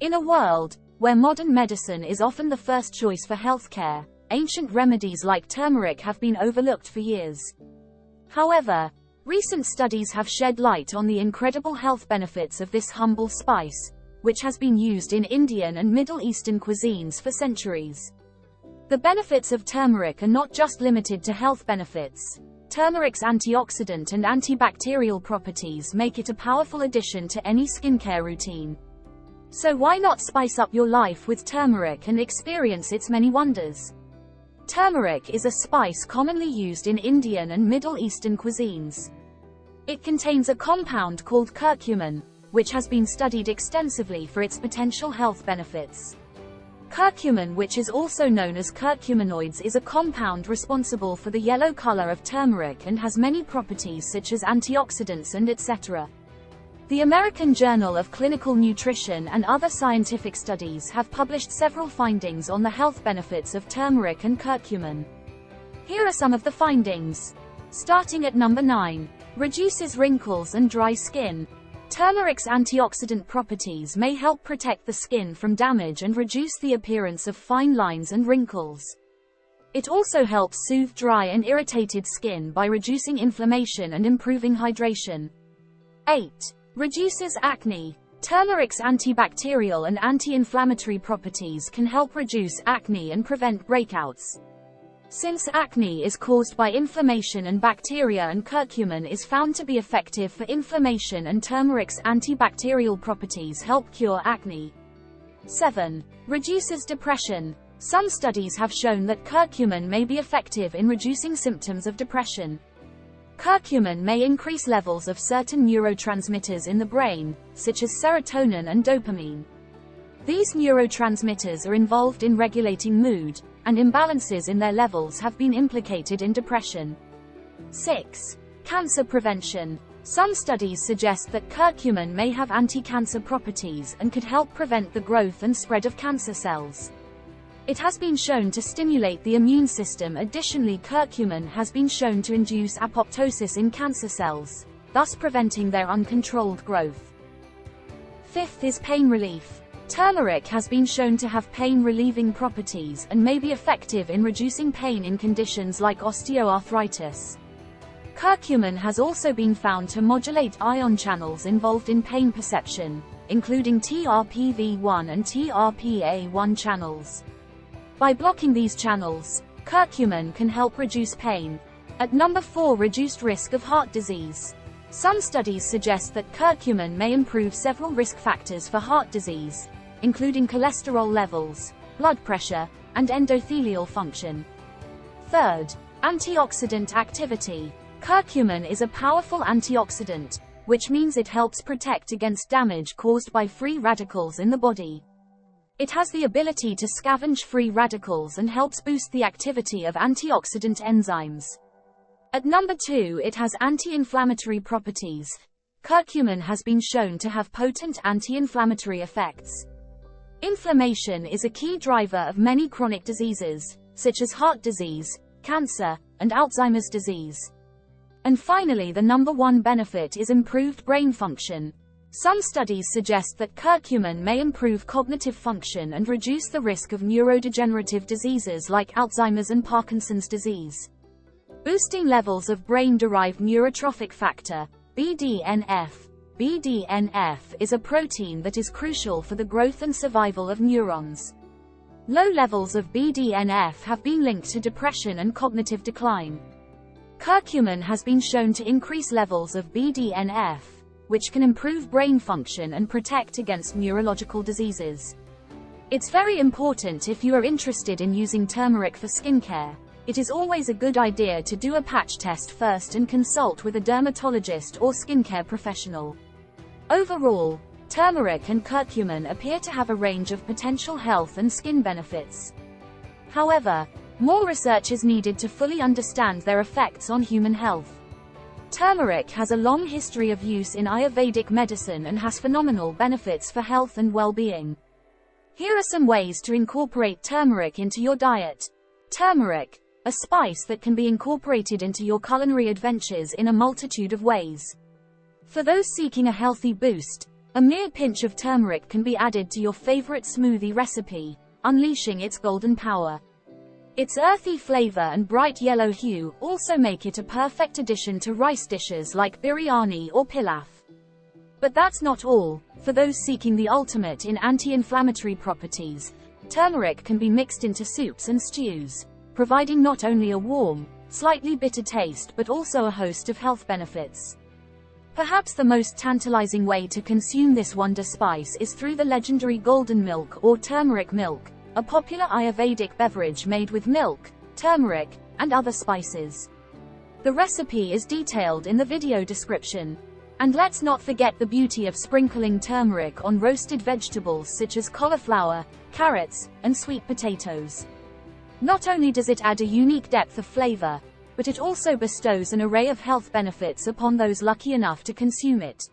In a world where modern medicine is often the first choice for healthcare, ancient remedies like turmeric have been overlooked for years. However, recent studies have shed light on the incredible health benefits of this humble spice, which has been used in Indian and Middle Eastern cuisines for centuries. The benefits of turmeric are not just limited to health benefits. Turmeric's antioxidant and antibacterial properties make it a powerful addition to any skincare routine. So why not spice up your life with turmeric and experience its many wonders? Turmeric is a spice commonly used in Indian and Middle Eastern cuisines. It contains a compound called curcumin, which has been studied extensively for its potential health benefits. Curcumin, which is also known as curcuminoids, is a compound responsible for the yellow color of turmeric and has many properties such as antioxidants and etc. The American Journal of Clinical Nutrition and other scientific studies have published several findings on the health benefits of turmeric and curcumin. Here are some of the findings. Starting at number 9. Reduces wrinkles and dry skin. Turmeric's antioxidant properties may help protect the skin from damage and reduce the appearance of fine lines and wrinkles. It also helps soothe dry and irritated skin by reducing inflammation and improving hydration. 8. Reduces acne. Turmeric's antibacterial and anti-inflammatory properties can help reduce acne and prevent breakouts. Since acne is caused by inflammation and bacteria, and curcumin is found to be effective for inflammation, and turmeric's antibacterial properties help cure acne. 7. Reduces depression. Some studies have shown that curcumin may be effective in reducing symptoms of depression. Curcumin may increase levels of certain neurotransmitters in the brain, such as serotonin and dopamine. These neurotransmitters are involved in regulating mood, and imbalances in their levels have been implicated in depression. 6. Cancer prevention. Some studies suggest that curcumin may have anti-cancer properties and could help prevent the growth and spread of cancer cells. It has been shown to stimulate the immune system. Additionally, curcumin has been shown to induce apoptosis in cancer cells, thus preventing their uncontrolled growth. 5th is pain relief. Turmeric has been shown to have pain-relieving properties and may be effective in reducing pain in conditions like osteoarthritis. Curcumin has also been found to modulate ion channels involved in pain perception, including TRPV1 and TRPA1 channels. By blocking these channels, curcumin can help reduce pain. At number 4, reduced risk of heart disease. Some studies suggest that curcumin may improve several risk factors for heart disease, including cholesterol levels, blood pressure, and endothelial function. 3rd, antioxidant activity. Curcumin is a powerful antioxidant, which means it helps protect against damage caused by free radicals in the body. It has the ability to scavenge free radicals and helps boost the activity of antioxidant enzymes. At number 2, it has anti-inflammatory properties. Curcumin has been shown to have potent anti-inflammatory effects. Inflammation is a key driver of many chronic diseases, such as heart disease, cancer, and Alzheimer's disease. And finally, the number 1 benefit is improved brain function. Some studies suggest that curcumin may improve cognitive function and reduce the risk of neurodegenerative diseases like Alzheimer's and Parkinson's disease. Boosting levels of brain-derived neurotrophic factor, BDNF. BDNF is a protein that is crucial for the growth and survival of neurons. Low levels of BDNF have been linked to depression and cognitive decline. Curcumin has been shown to increase levels of BDNF, which can improve brain function and protect against neurological diseases. It's very important if you are interested in using turmeric for skincare. It is always a good idea to do a patch test first and consult with a dermatologist or skincare professional. Overall, turmeric and curcumin appear to have a range of potential health and skin benefits. However, more research is needed to fully understand their effects on human health. Turmeric has a long history of use in Ayurvedic medicine and has phenomenal benefits for health and well-being. Here are some ways to incorporate turmeric into your diet. Turmeric, a spice that can be incorporated into your culinary adventures in a multitude of ways. For those seeking a healthy boost, A mere pinch of turmeric can be added to your favorite smoothie recipe, unleashing its golden power. Its earthy flavor and bright yellow hue also make it a perfect addition to rice dishes like biryani or pilaf. But that's not all. For those seeking the ultimate in anti-inflammatory properties, turmeric can be mixed into soups and stews, providing not only a warm, slightly bitter taste but also a host of health benefits. Perhaps the most tantalizing way to consume this wonder spice is through the legendary golden milk or turmeric milk, a popular Ayurvedic beverage made with milk, turmeric, and other spices. The recipe is detailed in the video description. And let's not forget the beauty of sprinkling turmeric on roasted vegetables such as cauliflower, carrots, and sweet potatoes. Not only does it add a unique depth of flavor, but it also bestows an array of health benefits upon those lucky enough to consume it.